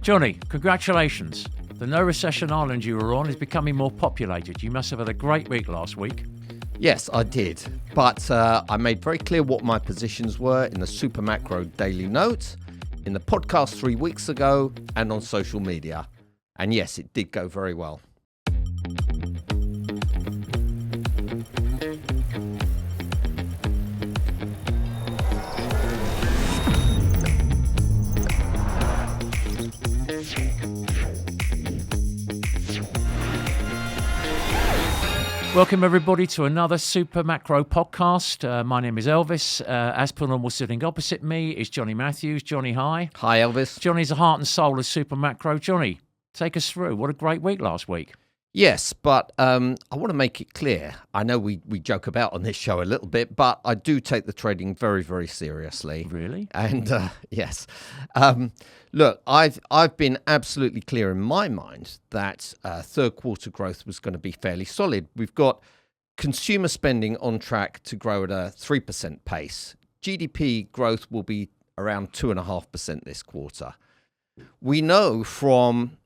Jonny, congratulations. The no recession island you were on is becoming more populated. You must have had a great week last week. Yes, I did. But I made very clear what my positions were in the Super Macro Daily Note, in the podcast 3 weeks ago, and on social media. And yes, it did go very well. Welcome everybody to another Super Macro podcast. My name is Elvis. As per normal, sitting opposite me is Jonny Matthews. Jonny, hi. Hi, Elvis. Jonny's the heart and soul of Super Macro. Jonny, take us through. What a great week last week. Yes, but I want to make it clear. I know we joke about on this show a little bit, but I do take the trading very, very seriously. Really? And yes. Look, I've been absolutely clear in my mind that third quarter growth was going to be fairly solid. We've got consumer spending on track to grow at a 3% pace. GDP growth will be around 2.5% this quarter. We know from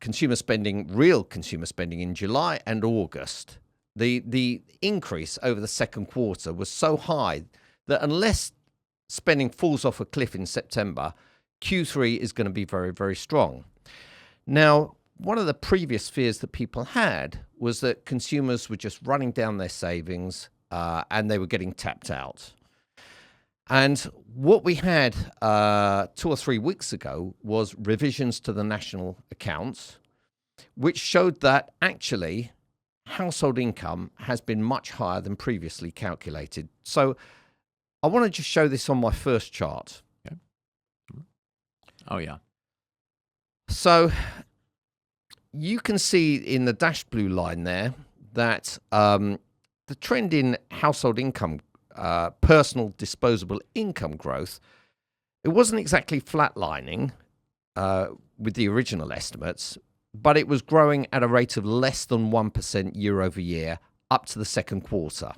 consumer spending, real consumer spending in July and August, the increase over the second quarter was so high that unless spending falls off a cliff in September, Q3 is going to be very, very strong. Now, one of the previous fears that people had was that consumers were just running down their savings and they were getting tapped out. And what we had 2 or 3 weeks ago was revisions to the national accounts, which showed that actually household income has been much higher than previously calculated. So I want to just show this on my first chart. Okay. Oh, yeah. So you can see in the dashed blue line there that the trend in household income, personal disposable income growth, it wasn't exactly flatlining with the original estimates, but it was growing at a rate of less than 1% year over year up to the second quarter.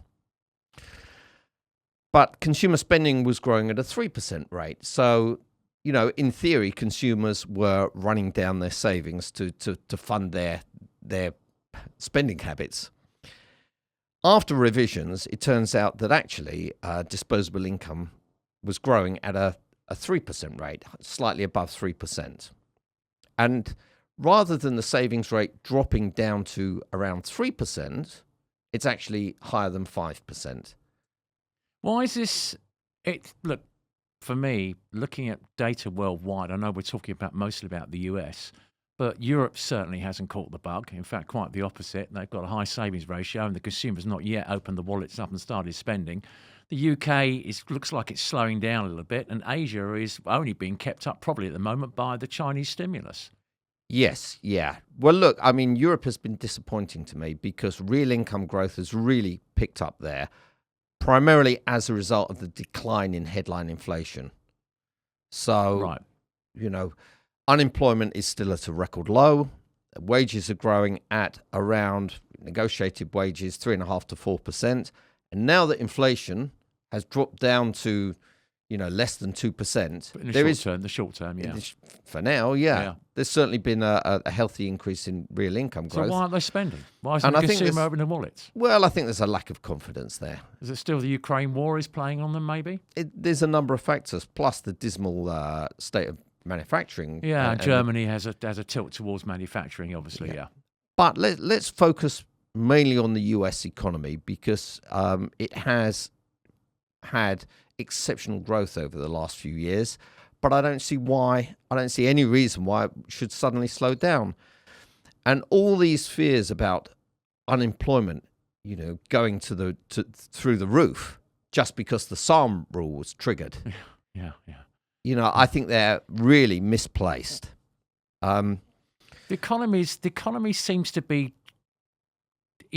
But consumer spending was growing at a 3% rate. So, you know, in theory, consumers were running down their savings to fund their spending habits. After revisions, it turns out that actually disposable income was growing at a 3% rate, slightly above 3%. And rather than the savings rate dropping down to around 3%, it's actually higher than 5%. Why is this? Look, for me, looking at data worldwide, I know we're talking mostly about the US, but Europe certainly hasn't caught the bug. In fact, quite the opposite. They've got a high savings ratio and the consumer's not yet opened the wallets up and started spending. The UK looks like it's slowing down a little bit, and Asia is only being kept up probably at the moment by the Chinese stimulus. Yes, yeah. Well, look, I mean, Europe has been disappointing to me because real income growth has really picked up there, primarily as a result of the decline in headline inflation. So, right. You know, unemployment is still at a record low. Wages are growing at around negotiated wages, 3.5% to 4%. And now that inflation has dropped down to, less than 2%. In the short term, yeah. For now, yeah. There's certainly been a healthy increase in real income growth. So why aren't they spending? Why isn't the consumer opening wallets? Well, I think there's a lack of confidence there. Is it still the Ukraine war is playing on them, maybe? There's a number of factors, plus the dismal state of manufacturing. Yeah, Germany has a tilt towards manufacturing, obviously, yeah. But let's focus mainly on the US economy because it has had exceptional growth over the last few years, but I don't see any reason why it should suddenly slow down. And all these fears about unemployment, going through the roof just because the SARM rule was triggered. Yeah. I think they're really misplaced. The economy seems to be,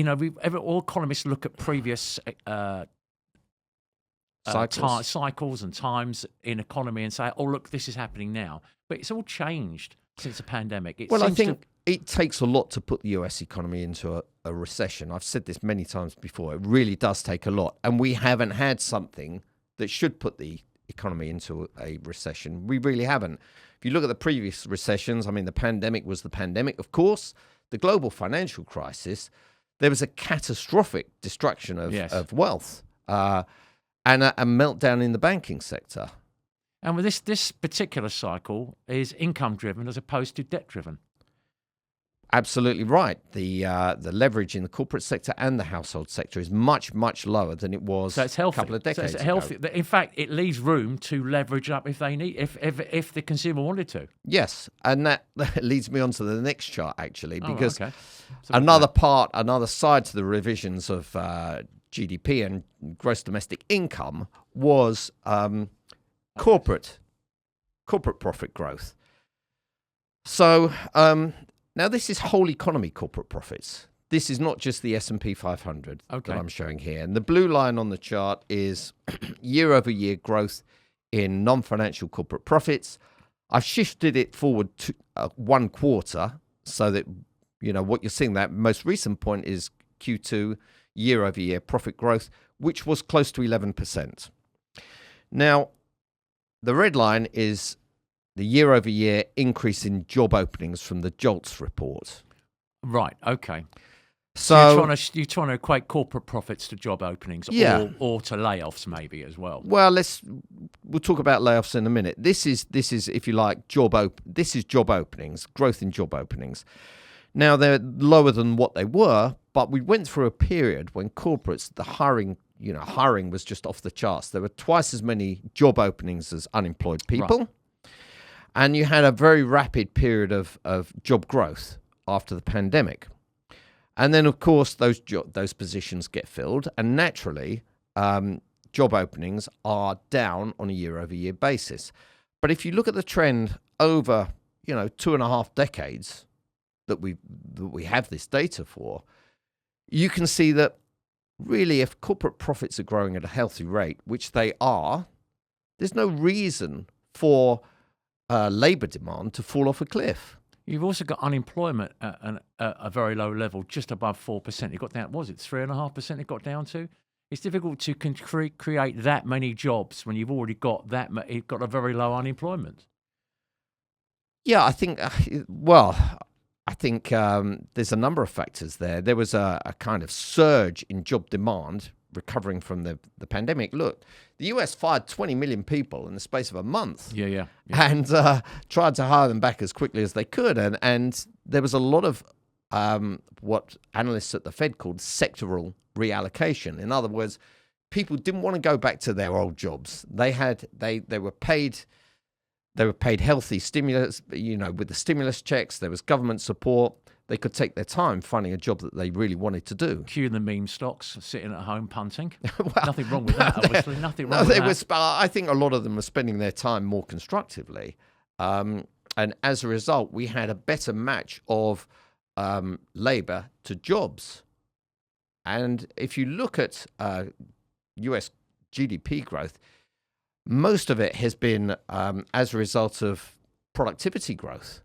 all economists look at previous cycles and times in economy and say, oh, look, this is happening now. But it's all changed since the pandemic. I think it takes a lot to put the US economy into a recession. I've said this many times before. It really does take a lot. And we haven't had something that should put the economy into a recession. We really haven't. If you look at the previous recessions, I mean, the pandemic was the pandemic, of course. The global financial crisis, there was a catastrophic destruction of wealth and a meltdown in the banking sector. And with this particular cycle is income driven as opposed to debt driven. Absolutely right. The leverage in the corporate sector and the household sector is much, much lower than it was So it's healthy. a couple of decades it's healthy. ago. In fact, it leaves room to leverage up if they need, if the consumer wanted to. Yes, and that leads me on to the next chart, actually, because okay. another side to the revisions of GDP and gross domestic income was corporate profit growth. So now this is whole economy corporate profits. This is not just the S&P 500 that I'm showing here. And the blue line on the chart is year-over-year growth in non-financial corporate profits. I've shifted it forward to 1 quarter so that, what you're seeing, that most recent point is Q2 year-over-year profit growth, which was close to 11%. Now, the red line is the year-over-year increase in job openings from the JOLTS report. Right, okay. So you're trying to equate corporate profits to job openings, or to layoffs maybe as well. Well, we'll talk about layoffs in a minute. This is if you like job openings, growth in job openings. Now they're lower than what they were, but we went through a period when corporates, the hiring was just off the charts. There were twice as many job openings as unemployed people. Right. And you had a very rapid period of job growth after the pandemic. And then, of course, those positions get filled, and naturally, job openings are down on a year-over-year basis. But if you look at the trend over, 2.5 decades that we have this data for, you can see that really, if corporate profits are growing at a healthy rate, which they are, there's no reason for labour demand to fall off a cliff. You've also got unemployment at a very low level, just above 4%. It got down, was it 3.5% it got down to? It's difficult to create that many jobs when you've already got a very low unemployment. Yeah, I think, there's a number of factors there. There was a kind of surge in job demand recovering from the pandemic. Look, the US fired 20 million people in the space of a month. Yeah. And tried to hire them back as quickly as they could. And there was a lot of what analysts at the Fed called sectoral reallocation. In other words, people didn't want to go back to their old jobs. They were paid healthy stimulus, with the stimulus checks. There was government support. They could take their time finding a job that they really wanted to do. Cue the meme stocks, sitting at home punting. Nothing wrong with that, obviously. Nothing wrong with that. I think a lot of them were spending their time more constructively. And as a result, we had a better match of labour to jobs. And if you look at US GDP growth, most of it has been as a result of productivity growth,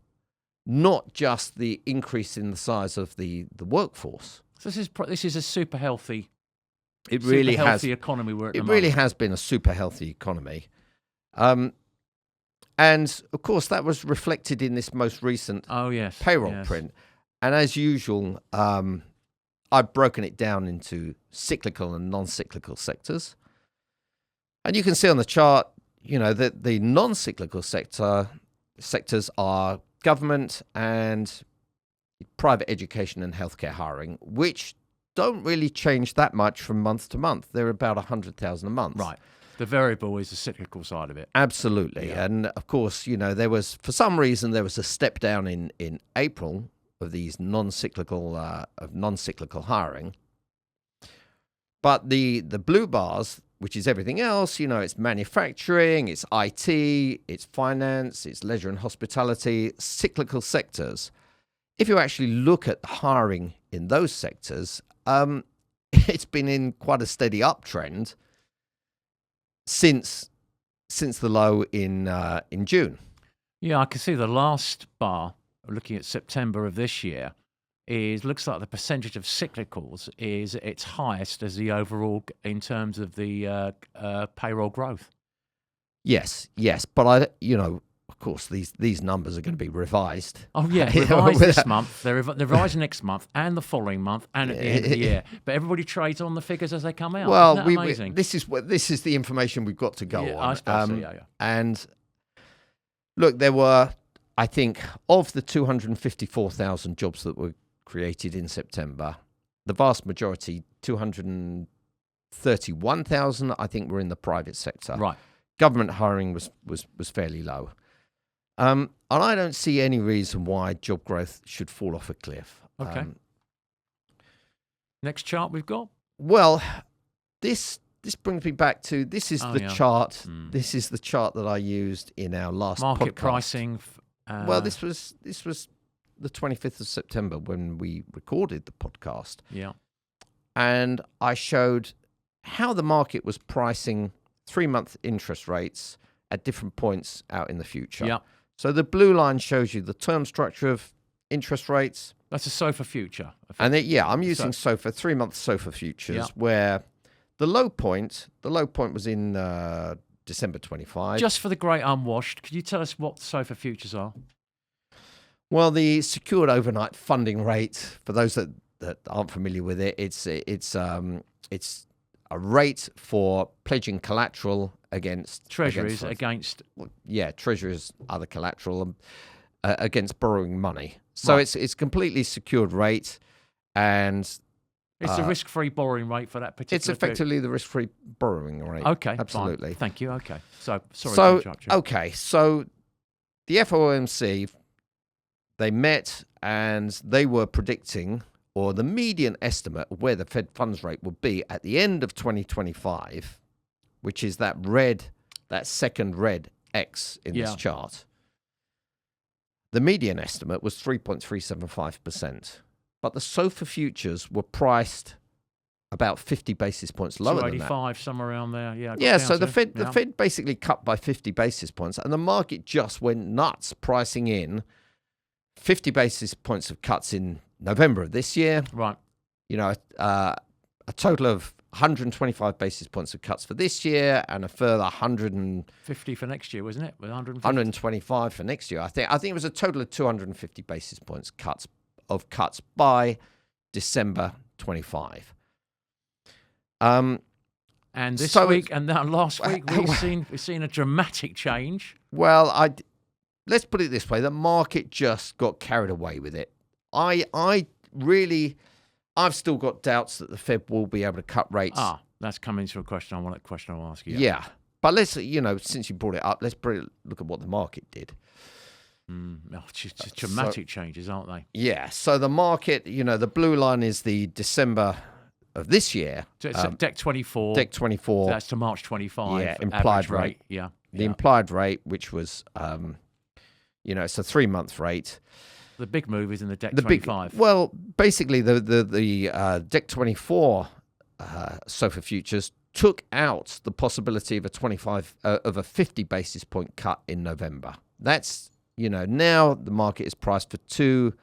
not just the increase in the size of the workforce. So this is a super healthy. It really super healthy has economy. It really has been a super healthy economy, and of course that was reflected in this most recent payroll print. And as usual, I've broken it down into cyclical and non-cyclical sectors, and you can see on the chart, that the non-cyclical sectors are government and private education and healthcare hiring, which don't really change that much from month to month. They're about 100,000 a month. Right. The variable is the cyclical side of it. Absolutely. Yeah. And of course, there was, for some reason, there was a step down in April of these non-cyclical hiring. But the blue bars, which is everything else, it's manufacturing, it's IT, it's finance, it's leisure and hospitality, cyclical sectors. If you actually look at hiring in those sectors, it's been in quite a steady uptrend since the low in June. Yeah, I can see the last bar, looking at September of this year, looks like the percentage of cyclicals is its highest as the overall in terms of the payroll growth. Yes, but of of course, these numbers are going to be revised. Oh, yeah, revised this month. They're revising next month and the following month and at the end of the year. But everybody trades on the figures as they come out. Well, Isn't that amazing? this is the information we've got to go on. I suppose so, yeah. And look, there were, I think, of the 254,000 jobs that were created in September, the vast majority, 231,000, I think, were in the private sector. Right. Government hiring was fairly low. And I don't see any reason why job growth should fall off a cliff. Okay. Next chart we've got. Well, this brings me back to this is the yeah. chart. This is the chart that I used in our last Market podcast. pricing. Well, this was the 25th of September when we recorded the podcast. Yeah. And I showed how the market was pricing 3-month interest rates at different points out in the future. Yeah. So the blue line shows you the term structure of interest rates. That's a SOFR future. And I'm using SOFR, 3-month SOFR futures, where the low point was in December 25. Just for the great unwashed, could you tell us what SOFR futures are? Well, the secured overnight funding rate, for those that aren't familiar with it, it's a rate for pledging collateral against Treasuries treasuries, other collateral against borrowing money. So it's completely secured rate, and it's a risk-free borrowing rate for that particular. It's effectively the risk-free borrowing rate. Okay, absolutely. Fine. Thank you. Okay, so sorry to interrupt you. Okay, so the FOMC, they met and they were predicting, or the median estimate of where the Fed funds rate would be at the end of 2025, which is that second red X in this chart. The median estimate was 3.375%, but the SOFR futures were priced about 50 basis points lower than that. 285, somewhere around there. Yeah, so the Fed basically cut by 50 basis points, and the market just went nuts, pricing in 50 basis points of cuts in November of this year. Right. A total of 125 basis points of cuts for this year, and a further 150 for next year, wasn't it? 125 for next year. I think it was a total of 250 basis points cuts by December 25. And this week and last week we've seen a dramatic change. Well, let's put it this way: the market just got carried away with it. I've still got doubts that the Fed will be able to cut rates. That's coming to a question. I'll ask you. Yeah, but let's since you brought it up, let's look at what the market did. Dramatic changes, aren't they? Yeah. So the market, the blue line is the December of this year. So it's Deck 24. Deck 24. That's to March 25. Yeah, implied rate. Yeah. The implied rate, which was, it's a 3-month rate. The big move is in the Deck 25. Basically, the Deck 24 SOFR futures took out the possibility of a 50 basis point cut in November. That's now the market is priced for 2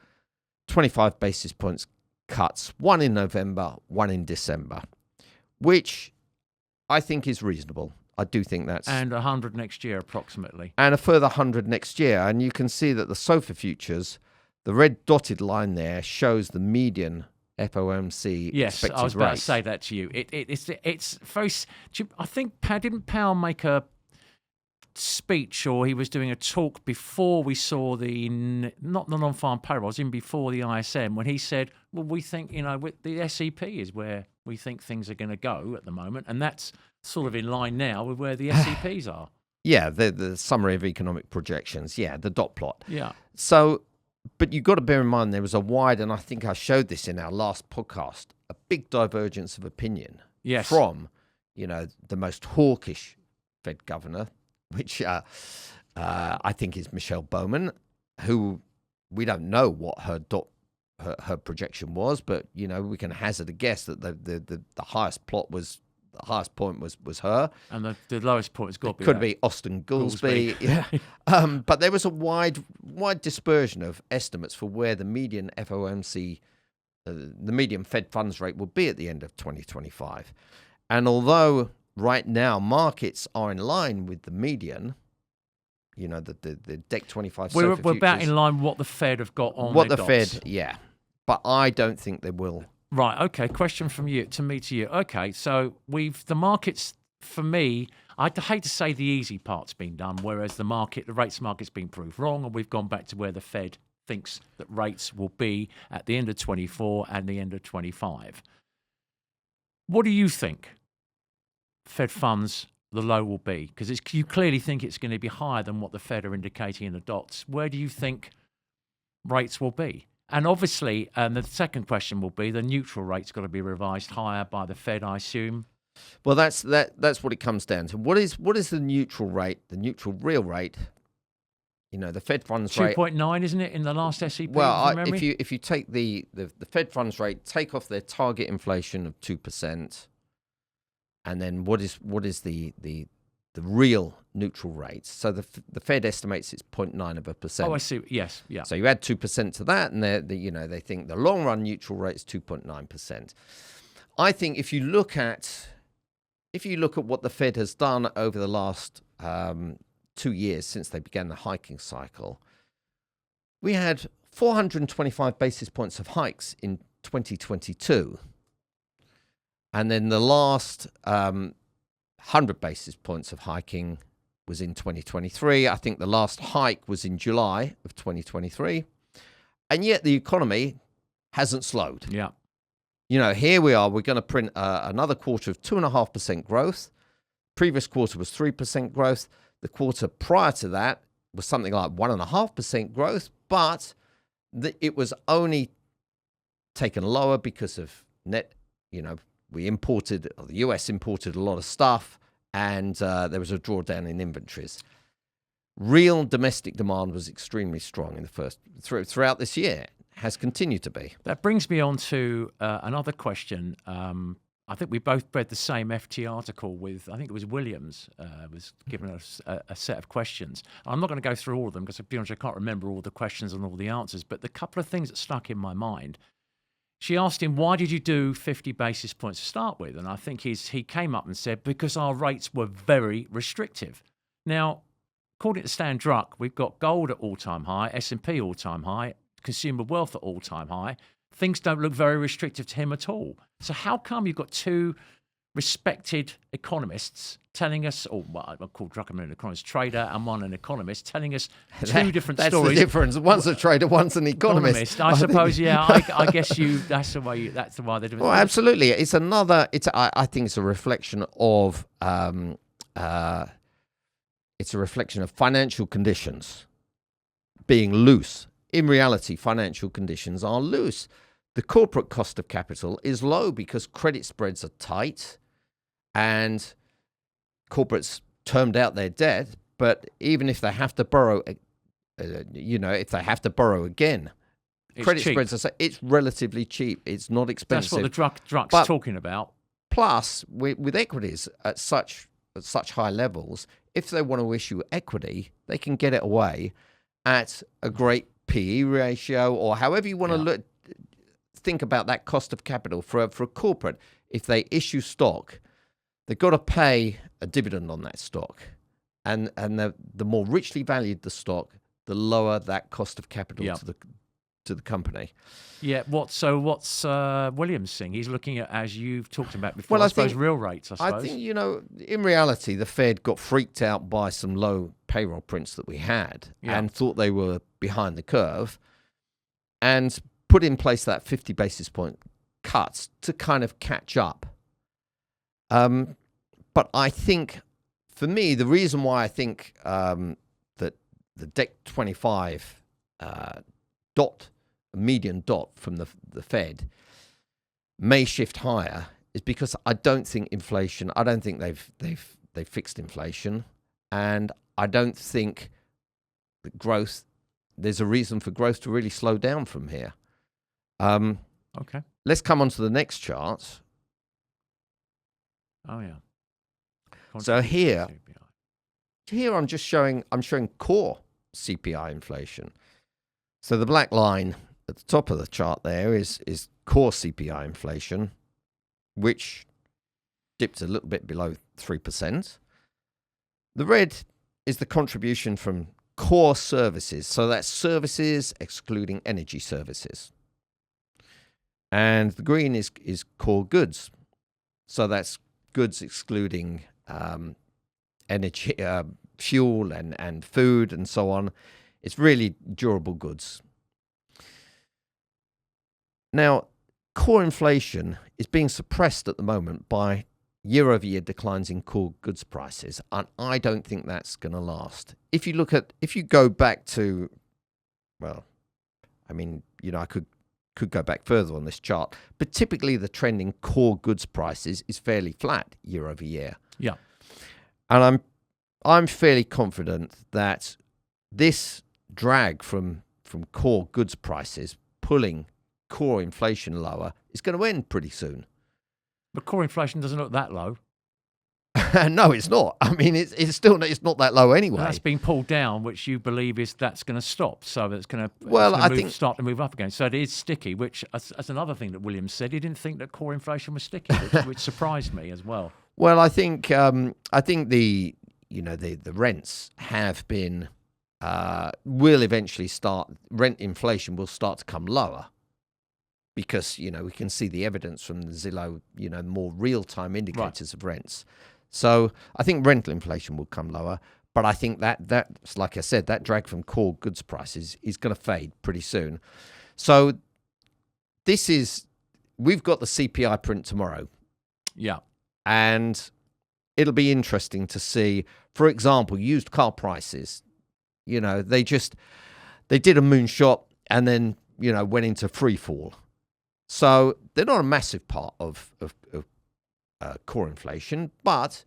25 basis points cuts, one in November, one in December, which I think is reasonable. I do think that's... And 100 next year, approximately. And a further 100 next year. And you can see that the SOFR futures, the red dotted line there, shows the median FOMC expected rate. I was about to say that to you. It's very... I think, didn't Powell make a speech, or he was doing a talk before we saw not the non-farm payrolls, even before the ISM, when he said, well, we think, the SEP is where we think things are going to go at the moment, and that's sort of in line now with where the SEPs are. Yeah, the summary of economic projections. Yeah, the dot plot. Yeah. So, but you've got to bear in mind there was a wide, and I think I showed this in our last podcast, a big divergence of opinion. Yes. From, the most hawkish Fed governor, which I think is Michelle Bowman, who we don't know what her projection was, but we can hazard a guess that the highest point was her, and the lowest point has got to be could be Austin Goolsbee. Yeah. But there was a wide dispersion of estimates for where the median FOMC, the median Fed funds rate will be at the end of 2025, and although right now markets are in line with the median, the DEC 25 We're SOFR about futures. in line with what the Fed have got on What their the dots. Fed, yeah. But I don't think they will. Right. Okay. Question from you to me to you. Okay. So the markets, for me, I'd hate to say the easy part's been done, whereas the rates market's been proved wrong, and we've gone back to where the Fed thinks that rates will be at the end of 24 and the end of 25. What do you think Fed funds, the low will be? Because you clearly think it's going to be higher than what the Fed are indicating in the dots. Where do you think rates will be? And obviously, the second question will be the neutral rate's got to be revised higher by the Fed, I assume. Well, that's what it comes down to. What is the neutral rate? The neutral real rate? The Fed funds rate. 2.9, isn't it, in the last SEP? Well, if you take the Fed funds rate, take off their target inflation of 2%, and then what is the real neutral rate? So the Fed estimates it's 0.9%. Oh, I see. Yes, yeah. So you add 2% to that, and they think the long run neutral rate is 2.9%. I think if you look at what the Fed has done over the last 2 years since they began the hiking cycle, we had 425 basis points of hikes in 2022. And then the last 100 basis points of hiking was in 2023. I think the last hike was in July of 2023. And yet the economy hasn't slowed. Yeah. Here we are. We're going to print another quarter of 2.5% growth. Previous quarter was 3% growth. The quarter prior to that was something like 1.5% growth, but it was only taken lower because of we imported, or the US imported a lot of stuff, and there was a drawdown in inventories. Real domestic demand was extremely strong in the throughout this year. Has continued to be. That brings me on to another question. I think we both read the same FT article with, I think it was Williams, was giving us a set of questions. I'm not going to go through all of them because, to be honest, I can't remember all the questions and all the answers, but the couple of things that stuck in my mind. She asked him, why did you do 50 basis points to start with? And I think he came up and said, because our rates were very restrictive. Now, according to Stan Druck, we've got gold at all-time high, S&P all-time high, consumer wealth at all-time high. Things don't look very restrictive to him at all. So how come you've got two respected economists telling us, or well, I call Druck an economist trader and one an economist, telling us two different that's stories? That's the difference. One's a trader, one's an economist. I suppose, yeah. I guess that's the way they're doing it. Well, absolutely. I think it's a reflection of financial conditions being loose. In reality, financial conditions are loose. The corporate cost of capital is low because credit spreads are tight and corporates termed out their debt. But even if they have to borrow, if they have to borrow again, credit cheap. spreads it's relatively cheap. It's not expensive. That's what the Druck's talking about. Plus, with equities at such high levels, if they want to issue equity, they can get it away at a great PE ratio, or however you want to think about that cost of capital for a corporate. If they issue stock, they've got to pay a dividend on that stock, and the more richly valued the stock, the lower that cost of capital to the company. Yeah. What's Williams saying? He's looking at, as you've talked about before, I suppose real rates. I think in reality, the Fed got freaked out by some low payroll prints that we had and thought they were behind the curve, and put in place that 50 basis point cuts to kind of catch up. But I think, for me, the reason why I think that the DEC 25 median dot from the Fed may shift higher is because I don't think they've fixed inflation, and I don't think that growth, there's a reason for growth to really slow down from here. Okay. Let's come on to the next chart. Oh yeah. So here I'm showing core CPI inflation. So the black line at the top of the chart there is core CPI inflation, which dipped a little bit below 3%. The red is the contribution from core services. So that's services excluding energy services. And the green is core goods. So that's goods excluding energy, fuel and food and so on. It's really durable goods. Now, core inflation is being suppressed at the moment by year-over-year declines in core goods prices, and I don't think that's going to last. If you go back to, well, I mean, I could go back further on this chart, but typically the trend in core goods prices is fairly flat year-over-year. Yeah, and I'm fairly confident that this drag from core goods prices pulling core inflation lower is going to end pretty soon. but core inflation doesn't look that low. No, it's not. I mean, it's not that low anyway. And that's been pulled down, which you believe that's going to stop. So that's going to start to move up again. So it is sticky, which that's another thing that Williams said. He didn't think that core inflation was sticky, which surprised me as well. Well, I think the rents have been will eventually start. Rent inflation will start to come lower. Because, we can see the evidence from the Zillow, more real-time indicators of rents. So I think rental inflation will come lower. But I think that's, like I said, that drag from core goods prices is going to fade pretty soon. So we've got the CPI print tomorrow. Yeah. And it'll be interesting to see, for example, used car prices. They did a moonshot and then, went into free fall. So they're not a massive part of core inflation, but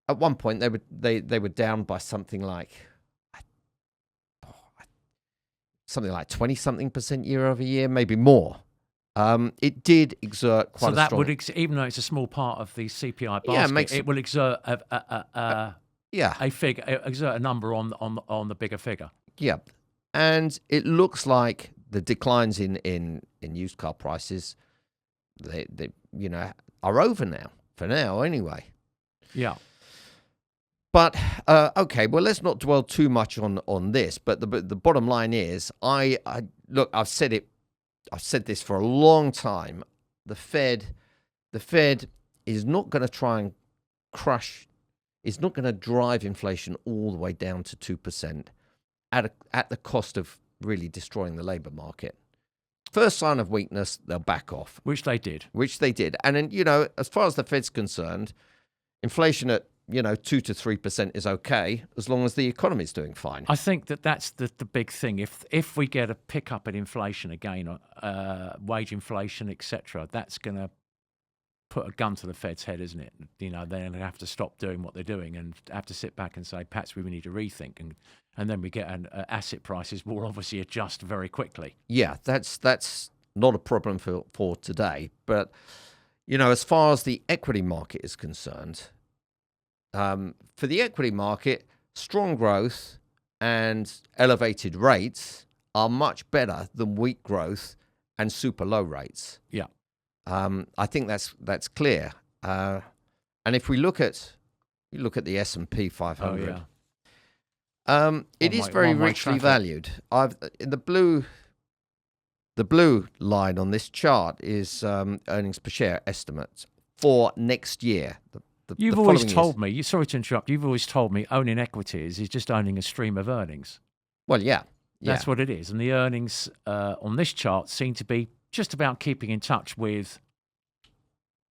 at one point they were down by something like 20-something% year over year, maybe more. It did exert quite. So that would, even though it's a small part of the CPI basket, it will exert exert a number on the bigger figure. Yeah, and it looks like the declines in used car prices, they are over now, for now anyway. Yeah. But okay, well, let's not dwell too much on this. But the bottom line is, I've said this for a long time. The Fed is not going to try and is not going to drive inflation all the way down to 2% at the cost of really destroying the labor market. First sign of weakness, they'll back off. Which they did. And then, as far as the Fed's concerned, inflation at, 2 to 3% is okay as long as the economy's doing fine. I think that's the big thing. If we get a pickup in inflation again, wage inflation, etc., that's going to put a gun to the Fed's head, isn't it? They're going to have to stop doing what they're doing and have to sit back and say, perhaps we need to rethink. And then we get asset prices will obviously adjust very quickly. Yeah, that's not a problem for today. But, as far as the equity market is concerned, for the equity market, strong growth and elevated rates are much better than weak growth and super low rates. Yeah. I think that's clear. And if we look at the S&P 500, it is very richly valued. The blue line on this chart is earnings per share estimates for next year. You've always told me. Sorry to interrupt. You've always told me owning equities is just owning a stream of earnings. Well, yeah. That's what it is. And the earnings on this chart seem to be just about keeping in touch with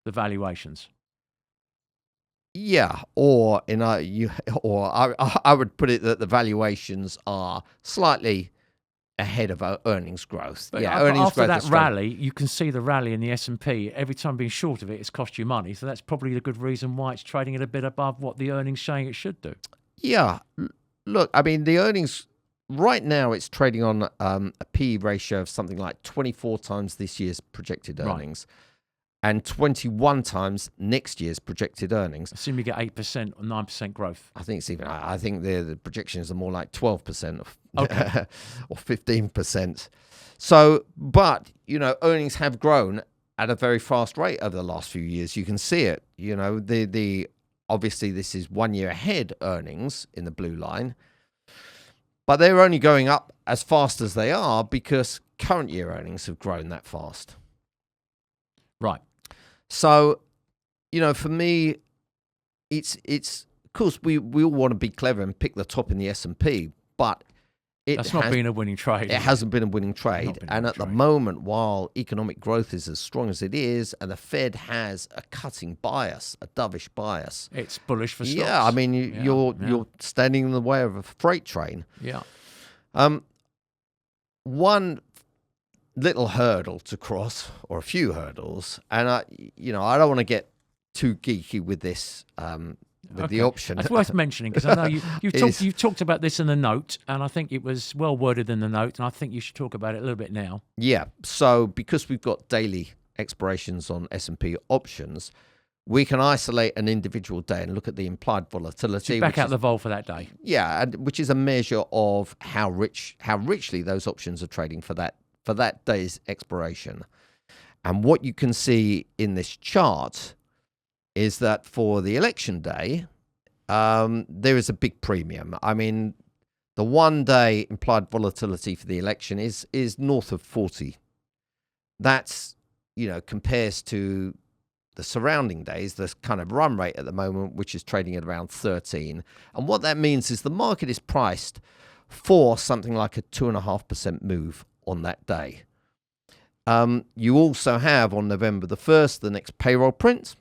the valuations. Yeah, or I would put it that the valuations are slightly ahead of our earnings growth. But after that rally, you can see the rally in the S&P. Every time being short of it, it's cost you money. So that's probably the good reason why it's trading at a bit above what the earnings saying it should do. Yeah, look, I mean, the earnings right now it's trading on a P ratio of something like 24 times this year's projected earnings. Right. And 21 times next year's projected earnings. Assume you get 8% or 9% growth. I think the projections are more like 12% or 15%. So, but earnings have grown at a very fast rate over the last few years. You can see it. The obviously this is 1 year ahead earnings in the blue line, but they're only going up as fast as they are because current year earnings have grown that fast. Right. So, for me, it's of course we all want to be clever and pick the top in the S&P, but That's not been a winning trade. It hasn't been a winning trade. And at the moment, while economic growth is as strong as it is, and the Fed has a cutting bias, a dovish bias. It's bullish for stocks. Yeah, I mean, you're standing in the way of a freight train. Yeah. One little hurdle to cross, or a few hurdles, and I don't want to get too geeky with this. With the option. It's worth mentioning because I know you've talked about this in the note, and I think it was well worded in the note, and I think you should talk about it a little bit now. Yeah. So because we've got daily expirations on S&P options, we can isolate an individual day and look at the implied volatility. So back out the vol for that day. Yeah, which is a measure of how richly those options are trading for that day's expiration. And what you can see in this chart is that for the election day, there is a big premium. I mean, the 1 day implied volatility for the election is north of 40. That's, compares to the surrounding days, the kind of run rate at the moment, which is trading at around 13. And what that means is the market is priced for something like a 2.5% move on that day. You also have on November the 1st, the next payroll print.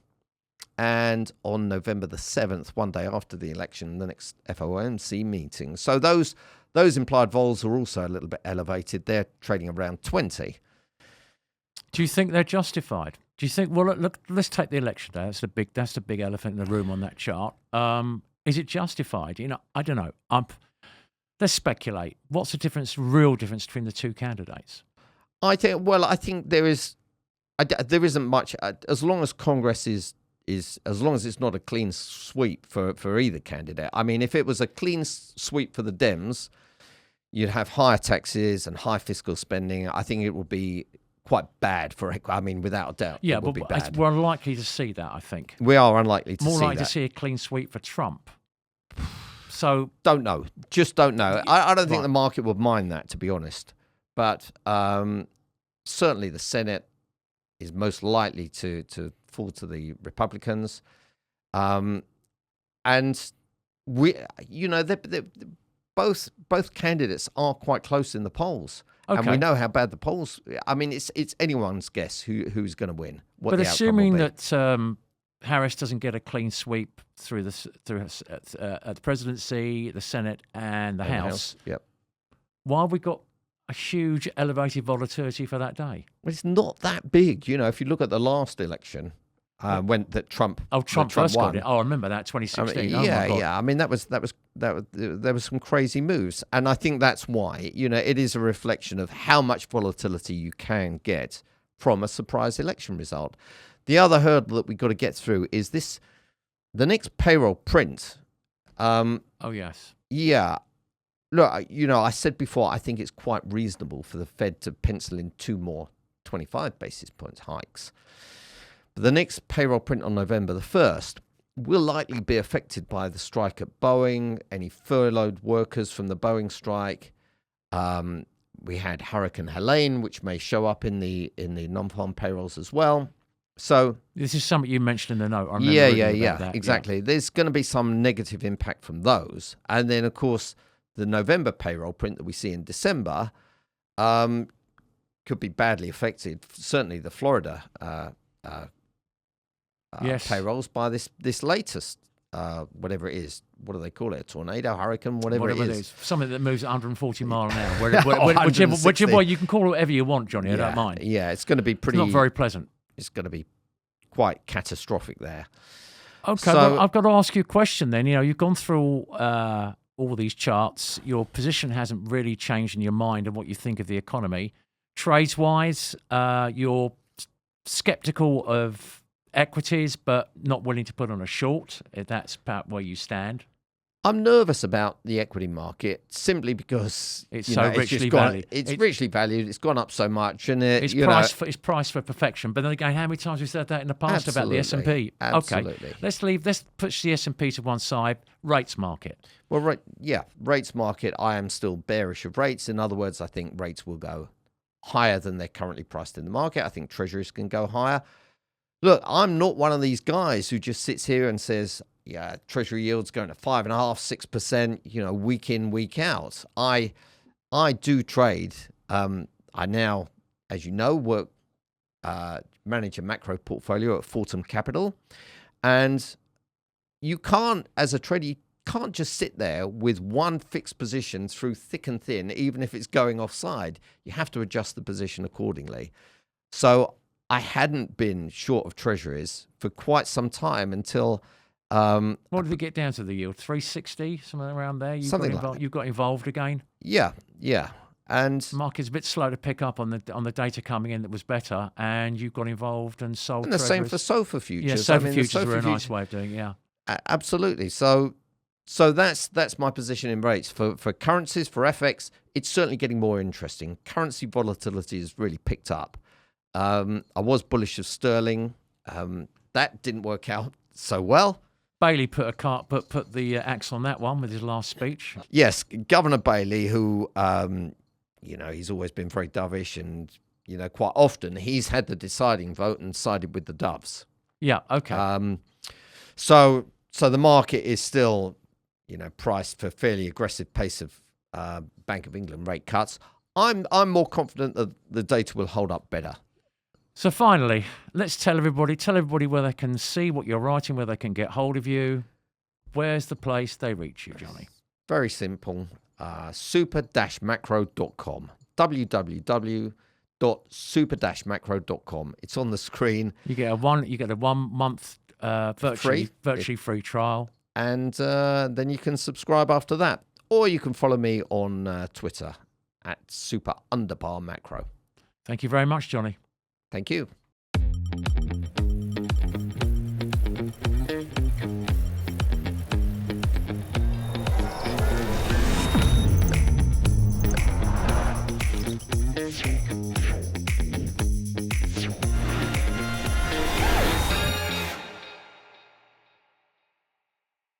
And on November the 7th, 1 day after the election, the next FOMC meeting. So those implied vols are also a little bit elevated. They're trading around 20. Do you think they're justified? Do you think? Well, look. Let's take the election day. That's the big elephant in the room on that chart. Is it justified? I don't know. Let's speculate. What's the real difference between the two candidates? I think there is. There isn't much as long as Congress is as long as it's not a clean sweep for either candidate. I mean, if it was a clean sweep for the Dems, you'd have higher taxes and high fiscal spending. I think it would be quite bad without a doubt. Yeah, it would be bad. We're unlikely to see that, I think. We are unlikely to see that. More likely to see a clean sweep for Trump. So don't know. Just don't know. I don't think the market would mind that, to be honest. But certainly the Senate is most likely to fall to the Republicans, and we, both candidates are quite close in the polls, and we know how bad the polls. I mean, it's anyone's guess who's going to win. But assuming that Harris doesn't get a clean sweep through the presidency, the Senate, and the House, yep. Why have we got a huge elevated volatility for that day? Well, it's not that big. If you look at the last election, when Trump first won. got it. Oh, I remember that 2016. I mean, there was some crazy moves, and I think that's why it is a reflection of how much volatility you can get from a surprise election result. The other hurdle that we've got to get through is the next payroll print. Oh yes. Yeah. Look, I said before, I think it's quite reasonable for the Fed to pencil in 2 more 25 basis points hikes. But the next payroll print on November the 1st will likely be affected by the strike at Boeing, any furloughed workers from the Boeing strike. We had Hurricane Helene, which may show up in the non-farm payrolls as well. So this is something you mentioned in the note. I remember that. Exactly. Yeah. There's going to be some negative impact from those. And then, of course, the November payroll print that we see in December could be badly affected. Certainly the Florida payrolls by this latest, whatever it is. What do they call it? A tornado, hurricane, whatever it is. Something that moves at 140 miles an hour. Whichever way, you can call it whatever you want, Johnny. I don't mind. Yeah, it's going to be pretty... It's not very pleasant. It's going to be quite catastrophic there. Okay, well, I've got to ask you a question then. You've gone through all these charts. Your position hasn't really changed in your mind of what you think of the economy. Trades-wise, you're skeptical of equities, but not willing to put on a short, if that's about where you stand. I'm nervous about the equity market simply because It's you so know it's richly just gone. valued. It's richly valued. It's gone up so much, and It's priced for perfection. But then again, how many times have we said that in the past about the absolutely, S&P? Okay, absolutely. let's push the S&P to one side. Rates market. Well, right, yeah, rates market. I am still bearish of rates. In other words, I think rates will go higher than they're currently priced in the market. I think treasuries can go higher. Look, I'm not one of these guys who just sits here and says, yeah, treasury yields going to 5.5%, 6%, week in, week out. I do trade. I now, as you know, manage a macro portfolio at Fortum Capital. And you can't, as a trader, you can't just sit there with one fixed position through thick and thin, even if it's going offside. You have to adjust the position accordingly. So I hadn't been short of treasuries for quite some time until what did we get down to the yield? 360, something around there. You got involved again. Yeah, and the market's a bit slow to pick up on the data coming in that was better, and you got involved and sold. And the treasuries. same for SOFA futures. Yeah, SOFA futures were a nice way of doing it. Yeah, absolutely. So that's my position in rates for currencies, for FX. It's certainly getting more interesting. Currency volatility has really picked up. I was bullish of sterling. That didn't work out so well. Bailey put the axe on that one with his last speech. Yes, Governor Bailey, who he's always been very dovish, and quite often he's had the deciding vote and sided with the doves. Yeah. Okay. So the market is still priced for fairly aggressive pace of Bank of England rate cuts. I'm more confident that the data will hold up better. So finally, let's tell everybody where they can see what you're writing, where they can get hold of you. Where's the place they reach you, Johnny? Very simple. Super-macro.com. www.super-macro.com. It's on the screen. You get a 1 month virtually free trial, and then you can subscribe after that, or you can follow me on Twitter at @super_macro. Thank you very much, Johnny. Thank you.